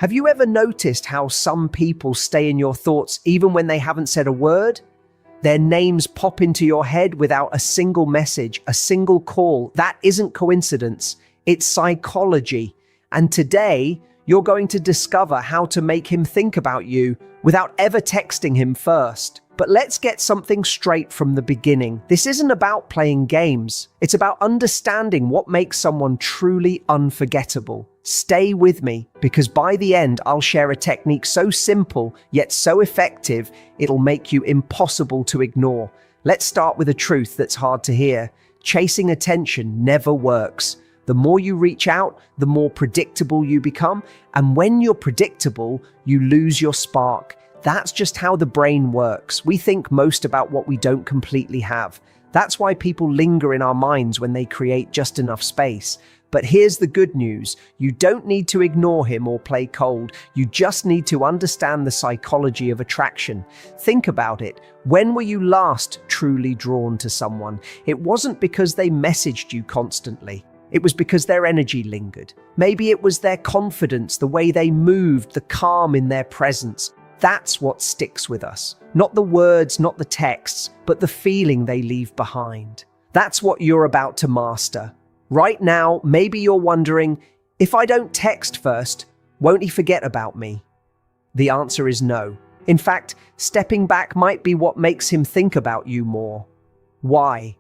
Have you ever noticed how some people stay in your thoughts even when they haven't said a word? Their names pop into your head without a single message, a single call. That isn't coincidence, it's psychology. And today, you're going to discover how to make him think about you without ever texting him first. But let's get something straight from the beginning. This isn't about playing games. It's about understanding what makes someone truly unforgettable. Stay with me, because by the end, I'll share a technique so simple, yet so effective, it'll make you impossible to ignore. Let's start with a truth that's hard to hear. Chasing attention never works. The more you reach out, the more predictable you become. And when you're predictable, you lose your spark. That's just how the brain works. We think most about what we don't completely have. That's why people linger in our minds when they create just enough space. But here's the good news. You don't need to ignore him or play cold. You just need to understand the psychology of attraction. Think about it. When were you last truly drawn to someone? It wasn't because they messaged you constantly. It was because their energy lingered. Maybe it was their confidence, the way they moved, the calm in their presence. That's what sticks with us. Not the words, not the texts, but the feeling they leave behind. That's what you're about to master. Right now, maybe you're wondering, if I don't text first, won't he forget about me? The answer is no. In fact, stepping back might be what makes him think about you more. Why?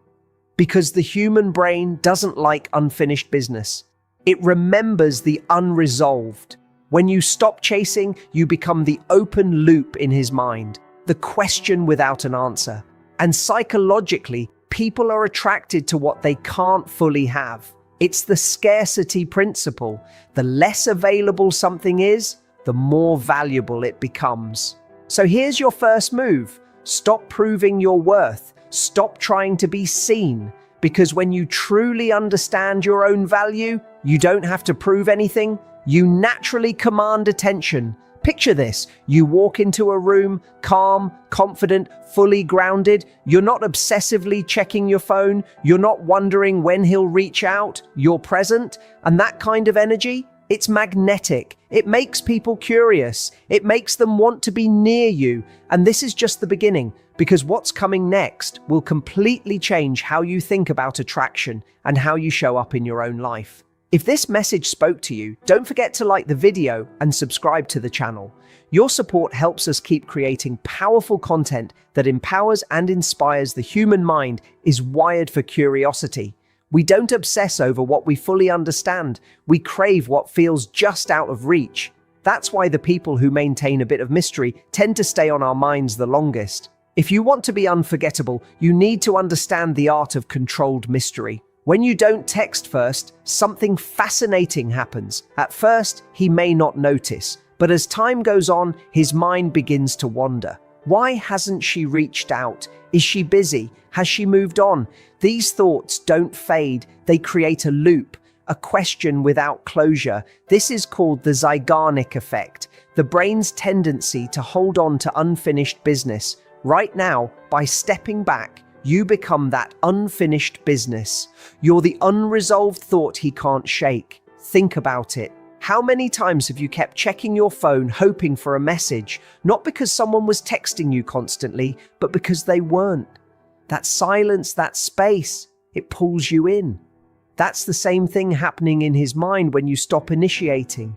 Because the human brain doesn't like unfinished business. It remembers the unresolved. When you stop chasing, you become the open loop in his mind, the question without an answer. And psychologically, people are attracted to what they can't fully have. It's the scarcity principle. The less available something is, the more valuable it becomes. So here's your first move. Stop proving your worth. Stop trying to be seen. Because when you truly understand your own value, you don't have to prove anything. You naturally command attention. Picture this. You walk into a room, calm, confident, fully grounded. You're not obsessively checking your phone. You're not wondering when he'll reach out. You're present. And that kind of energy, it's magnetic. It makes people curious. It makes them want to be near you. And this is just the beginning, because what's coming next will completely change how you think about attraction and how you show up in your own life. If this message spoke to you, don't forget to like the video and subscribe to the channel. Your support helps us keep creating powerful content that empowers and inspires. The human mind is wired for curiosity. We don't obsess over what we fully understand. We crave what feels just out of reach. That's why the people who maintain a bit of mystery tend to stay on our minds the longest. If you want to be unforgettable, you need to understand the art of controlled mystery. When you don't text first, something fascinating happens. At first, he may not notice, but as time goes on, his mind begins to wander. Why hasn't she reached out? Is she busy? Has she moved on? These thoughts don't fade. They create a loop, a question without closure. This is called the Zeigarnik effect, the brain's tendency to hold on to unfinished business. Right now, by stepping back, you become that unfinished business. You're the unresolved thought he can't shake. Think about it. How many times have you kept checking your phone hoping for a message, not because someone was texting you constantly, but because they weren't? That silence, that space, it pulls you in. That's the same thing happening in his mind when you stop initiating.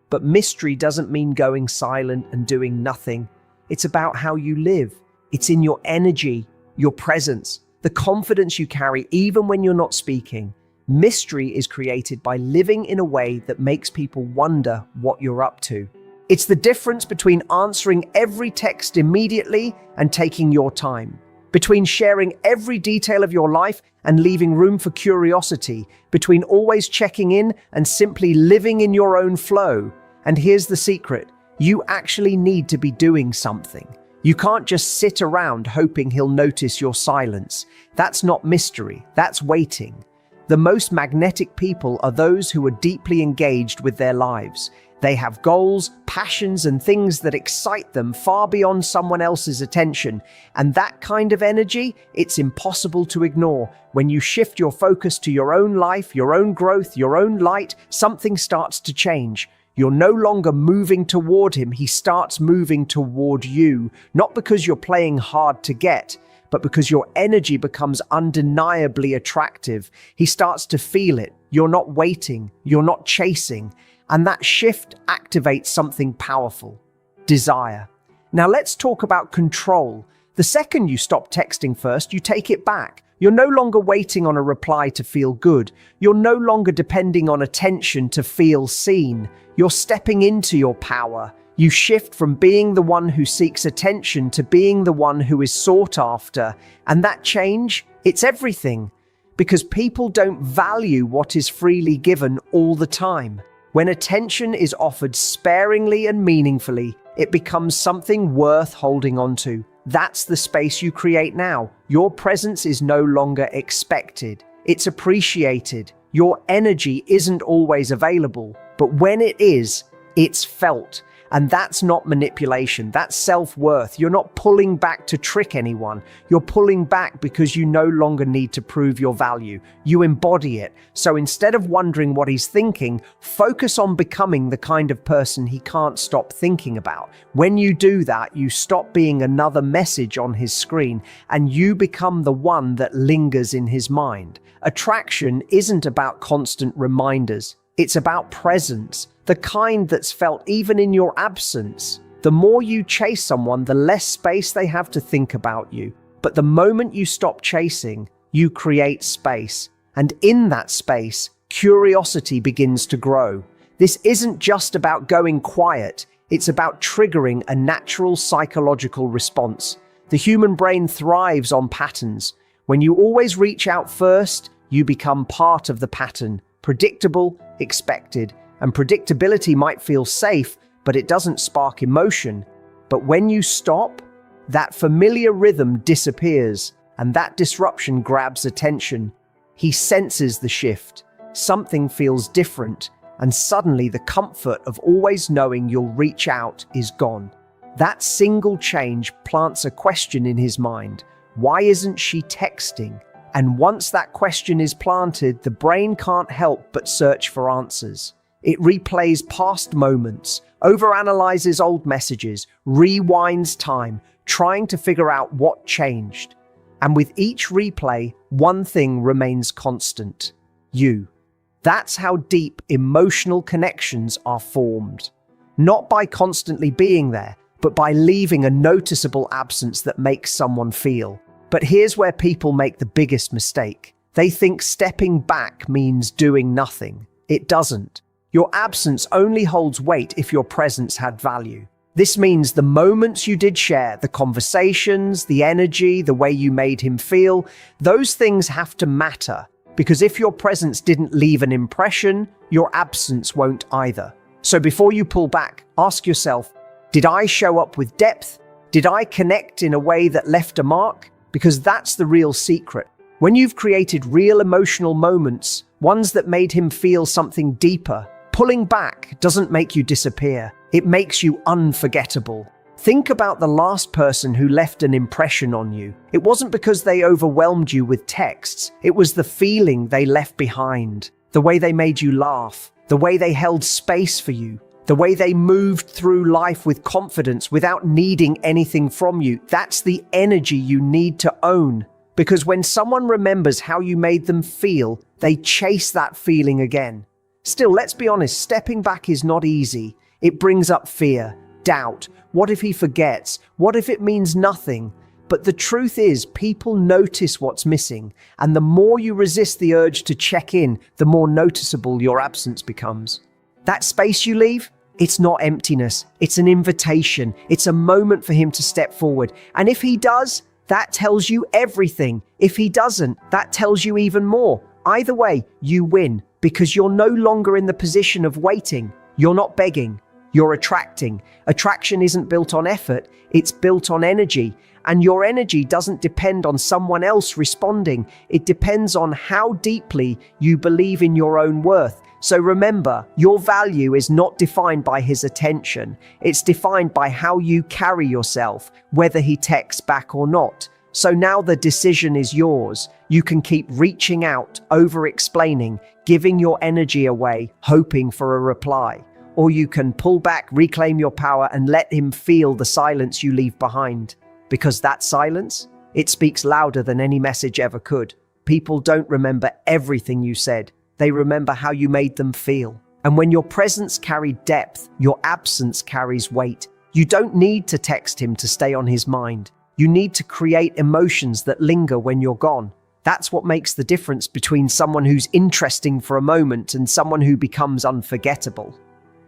But mystery doesn't mean going silent and doing nothing. It's about how you live. It's in your energy, your presence, the confidence you carry even when you're not speaking. Mystery is created by living in a way that makes people wonder what you're up to. It's the difference between answering every text immediately and taking your time, between sharing every detail of your life and leaving room for curiosity, between always checking in and simply living in your own flow. And here's the secret. You actually need to be doing something. You can't just sit around hoping he'll notice your silence. That's not mystery, that's waiting. The most magnetic people are those who are deeply engaged with their lives. They have goals, passions, and things that excite them far beyond someone else's attention. And that kind of energy, it's impossible to ignore. When you shift your focus to your own life, your own growth, your own light, something starts to change. You're no longer moving toward him, he starts moving toward you, not because you're playing hard to get, but because your energy becomes undeniably attractive. He starts to feel it. You're not waiting, you're not chasing, and that shift activates something powerful: desire. Now let's talk about control. The second you stop texting first, you take it back. You're no longer waiting on a reply to feel good. You're no longer depending on attention to feel seen. You're stepping into your power. You shift from being the one who seeks attention to being the one who is sought after. And that change, it's everything. Because people don't value what is freely given all the time. When attention is offered sparingly and meaningfully, it becomes something worth holding on to. That's the space you create now. Your presence is no longer expected. It's appreciated. Your energy isn't always available, but when it is, it's felt. And that's not manipulation, that's self-worth. You're not pulling back to trick anyone. You're pulling back because you no longer need to prove your value. You embody it. So instead of wondering what he's thinking, focus on becoming the kind of person he can't stop thinking about. When you do that, you stop being another message on his screen and you become the one that lingers in his mind. Attraction isn't about constant reminders. It's about presence, the kind that's felt even in your absence. The more you chase someone, the less space they have to think about you. But the moment you stop chasing, you create space. And in that space, curiosity begins to grow. This isn't just about going quiet. It's about triggering a natural psychological response. The human brain thrives on patterns. When you always reach out first, you become part of the pattern. Predictable, expected, and predictability might feel safe, but it doesn't spark emotion. But when you stop, that familiar rhythm disappears, and that disruption grabs attention. He senses the shift. Something feels different, and suddenly the comfort of always knowing you'll reach out is gone. That single change plants a question in his mind. Why isn't she texting? And once that question is planted, the brain can't help but search for answers. It replays past moments, overanalyzes old messages, rewinds time, trying to figure out what changed. And with each replay, one thing remains constant: you. That's how deep emotional connections are formed. Not by constantly being there, but by leaving a noticeable absence that makes someone feel. But here's where people make the biggest mistake. They think stepping back means doing nothing. It doesn't. Your absence only holds weight if your presence had value. This means the moments you did share, the conversations, the energy, the way you made him feel, those things have to matter. Because if your presence didn't leave an impression, your absence won't either. So before you pull back, ask yourself, did I show up with depth? Did I connect in a way that left a mark? Because that's the real secret. When you've created real emotional moments, ones that made him feel something deeper, pulling back doesn't make you disappear. It makes you unforgettable. Think about the last person who left an impression on you. It wasn't because they overwhelmed you with texts. It was the feeling they left behind, the way they made you laugh, the way they held space for you, the way they moved through life with confidence without needing anything from you. That's the energy you need to own. Because when someone remembers how you made them feel, they chase that feeling again. Still, let's be honest, stepping back is not easy. It brings up fear, doubt. What if he forgets? What if it means nothing? But the truth is, people notice what's missing. And the more you resist the urge to check in, the more noticeable your absence becomes. That space you leave, it's not emptiness, it's an invitation. It's a moment for him to step forward. And if he does, that tells you everything. If he doesn't, that tells you even more. Either way, you win, because you're no longer in the position of waiting. You're not begging, you're attracting. Attraction isn't built on effort, it's built on energy. And your energy doesn't depend on someone else responding. It depends on how deeply you believe in your own worth. So remember, your value is not defined by his attention. It's defined by how you carry yourself, whether he texts back or not. So now the decision is yours. You can keep reaching out, over-explaining, giving your energy away, hoping for a reply. or you can pull back, reclaim your power, and let him feel the silence you leave behind. Because that silence, it speaks louder than any message ever could. People don't remember everything you said. They remember how you made them feel. And when your presence carried depth, your absence carries weight. You don't need to text him to stay on his mind. You need to create emotions that linger when you're gone. That's what makes the difference between someone who's interesting for a moment and someone who becomes unforgettable.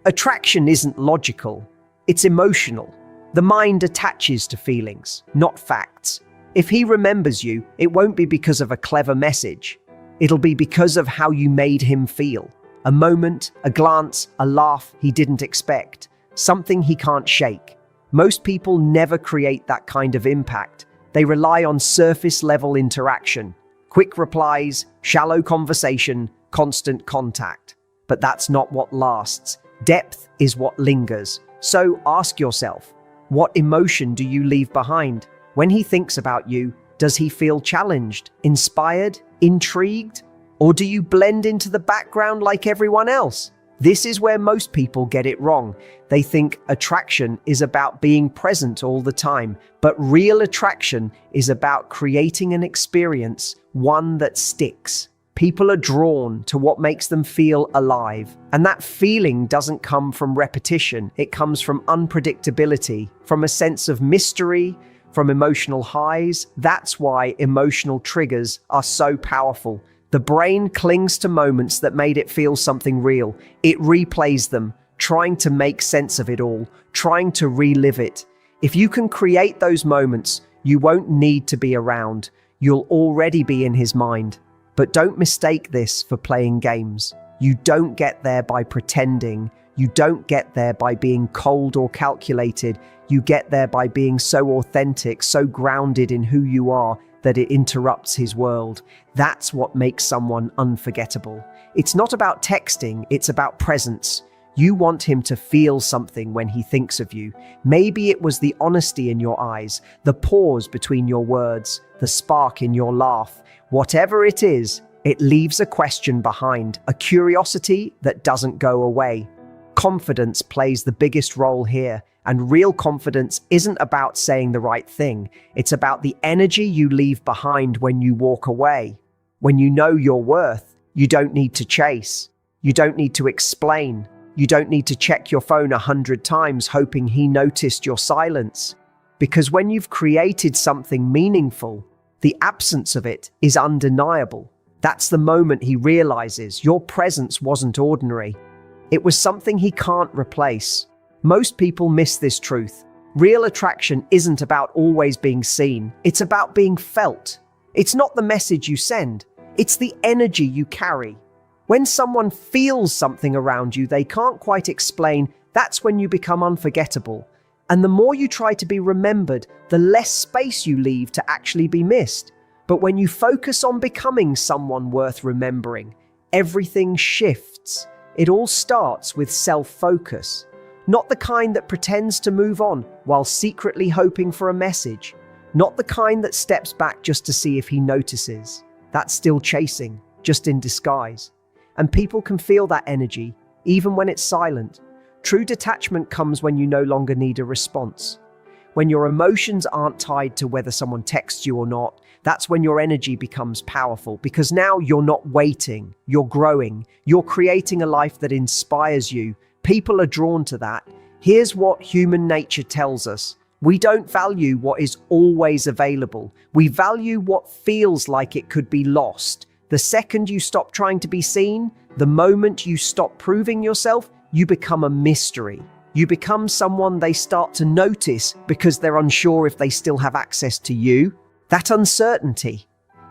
Attraction isn't logical, it's emotional. The mind attaches to feelings, not facts. If he remembers you, it won't be because of a clever message. It'll be because of how you made him feel. A moment, a glance, a laugh he didn't expect. Something he can't shake. Most people never create that kind of impact. They rely on surface-level interaction. Quick replies, shallow conversation, constant contact. But that's not what lasts. Depth is what lingers. So ask yourself, what emotion do you leave behind? When he thinks about you, does he feel challenged, inspired, intrigued? Or do you blend into the background like everyone else? This is where most people get it wrong. They think attraction is about being present all the time, but real attraction is about creating an experience, one that sticks. People are drawn to what makes them feel alive, and that feeling doesn't come from repetition. It comes from unpredictability, from a sense of mystery, from emotional highs. That's why emotional triggers are so powerful. The brain clings to moments that made it feel something real. It replays them, trying to make sense of it all, trying to relive it. If you can create those moments, you won't need to be around. You'll already be in his mind. But don't mistake this for playing games. You don't get there by pretending. You don't get there by being cold or calculated. You get there by being so authentic, so grounded in who you are, that it interrupts his world. That's what makes someone unforgettable. It's not about texting, it's about presence. You want him to feel something when he thinks of you. Maybe it was the honesty in your eyes, the pause between your words, the spark in your laugh. Whatever it is, it leaves a question behind, a curiosity that doesn't go away. Confidence plays the biggest role here. And real confidence isn't about saying the right thing. It's about the energy you leave behind when you walk away. When you know your worth, you don't need to chase. You don't need to explain. You don't need to check your phone 100 times hoping he noticed your silence. Because when you've created something meaningful, the absence of it is undeniable. That's the moment he realizes your presence wasn't ordinary. It was something he can't replace. Most people miss this truth. Real attraction isn't about always being seen. It's about being felt. It's not the message you send. It's the energy you carry. When someone feels something around you they can't quite explain, that's when you become unforgettable. And the more you try to be remembered, the less space you leave to actually be missed. But when you focus on becoming someone worth remembering, everything shifts. It all starts with self-focus. Not the kind that pretends to move on while secretly hoping for a message. Not the kind that steps back just to see if he notices. That's still chasing, just in disguise. And people can feel that energy, even when it's silent. True detachment comes when you no longer need a response. When your emotions aren't tied to whether someone texts you or not, that's when your energy becomes powerful, because now you're not waiting, you're growing, you're creating a life that inspires you. People are drawn to that. Here's what human nature tells us. We don't value what is always available. We value what feels like it could be lost. The second you stop trying to be seen, the moment you stop proving yourself, you become a mystery. You become someone they start to notice because they're unsure if they still have access to you. That uncertainty,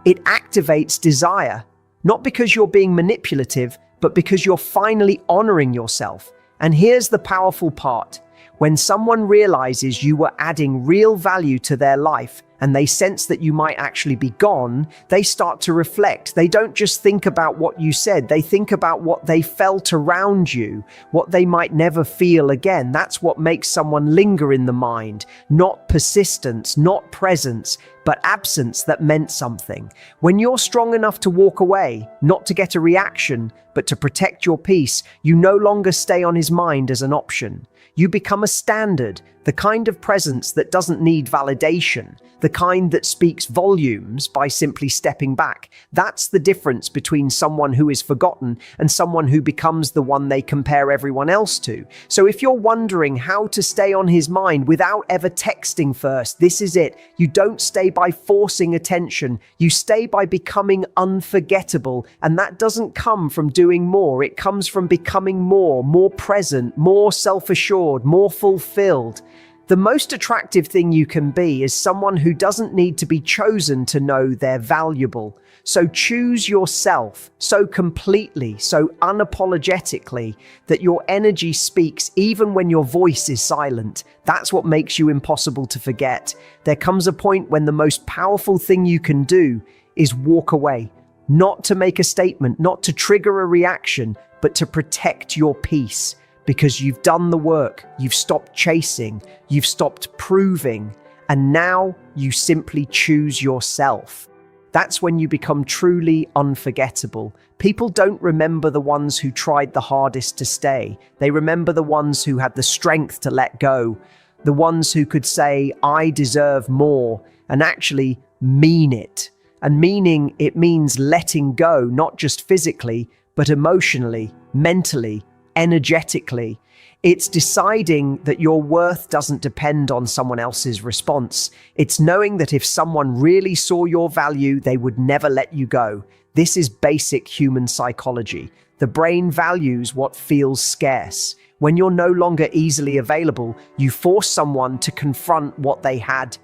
it activates desire, not because you're being manipulative, but because you're finally honoring yourself. And here's the powerful part. When someone realizes you were adding real value to their life and they sense that you might actually be gone, they start to reflect. They don't just think about what you said, they think about what they felt around you, what they might never feel again. That's what makes someone linger in the mind, not persistence, not presence, but absence that meant something. When you're strong enough to walk away, not to get a reaction, but to protect your peace, you no longer stay on his mind as an option. You become a standard, the kind of presence that doesn't need validation, the kind that speaks volumes by simply stepping back. That's the difference between someone who is forgotten and someone who becomes the one they compare everyone else to. So if you're wondering how to stay on his mind without ever texting first, this is it. You don't stay by forcing attention. You stay by becoming unforgettable. And that doesn't come from doing more. It comes from becoming more present, more self-assured, more fulfilled. The most attractive thing you can be is someone who doesn't need to be chosen to know they're valuable. So choose yourself so completely, so unapologetically, that your energy speaks even when your voice is silent. That's what makes you impossible to forget. There comes a point when the most powerful thing you can do is walk away. Not to make a statement, not to trigger a reaction, but to protect your peace. Because you've done the work, you've stopped chasing, you've stopped proving, and now you simply choose yourself. That's when you become truly unforgettable. People don't remember the ones who tried the hardest to stay. They remember the ones who had the strength to let go, the ones who could say, "I deserve more," and actually mean it. And meaning, it means letting go, not just physically, but emotionally, mentally, energetically. It's deciding that your worth doesn't depend on someone else's response. It's knowing that if someone really saw your value, they would never let you go. This is basic human psychology. The brain values what feels scarce. When you're no longer easily available, you force someone to confront what they had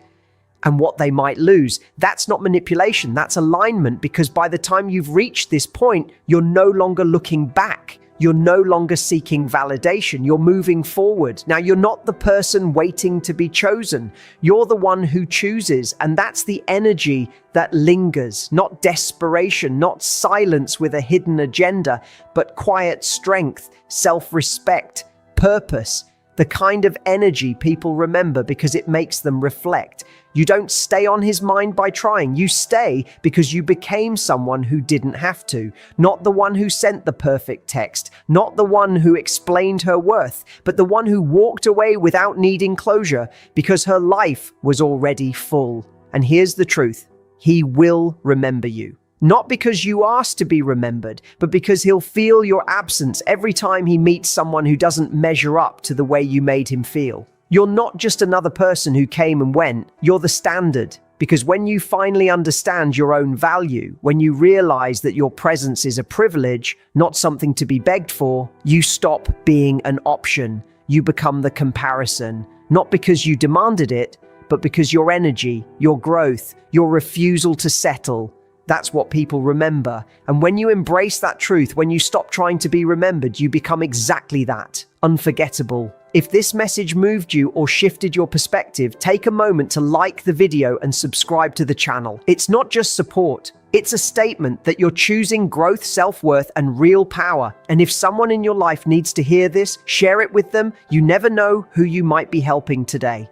and what they might lose. That's not manipulation, that's alignment, because by the time you've reached this point, you're no longer looking back. You're no longer seeking validation. You're moving forward. Now, you're not the person waiting to be chosen. You're the one who chooses. And that's the energy that lingers, not desperation, not silence with a hidden agenda, but quiet strength, self-respect, purpose, the kind of energy people remember because it makes them reflect. You don't stay on his mind by trying. You stay because you became someone who didn't have to. Not the one who sent the perfect text, not the one who explained her worth, but the one who walked away without needing closure because her life was already full. And here's the truth. He will remember you. Not because you asked to be remembered, but because he'll feel your absence every time he meets someone who doesn't measure up to the way you made him feel. You're not just another person who came and went, you're the standard. Because when you finally understand your own value, when you realize that your presence is a privilege, not something to be begged for, you stop being an option. You become the comparison, not because you demanded it, but because your energy, your growth, your refusal to settle, that's what people remember. And when you embrace that truth, when you stop trying to be remembered, you become exactly that, unforgettable. If this message moved you or shifted your perspective, take a moment to like the video and subscribe to the channel. It's not just support, it's a statement that you're choosing growth, self-worth, and real power. And if someone in your life needs to hear this, share it with them. You never know who you might be helping today.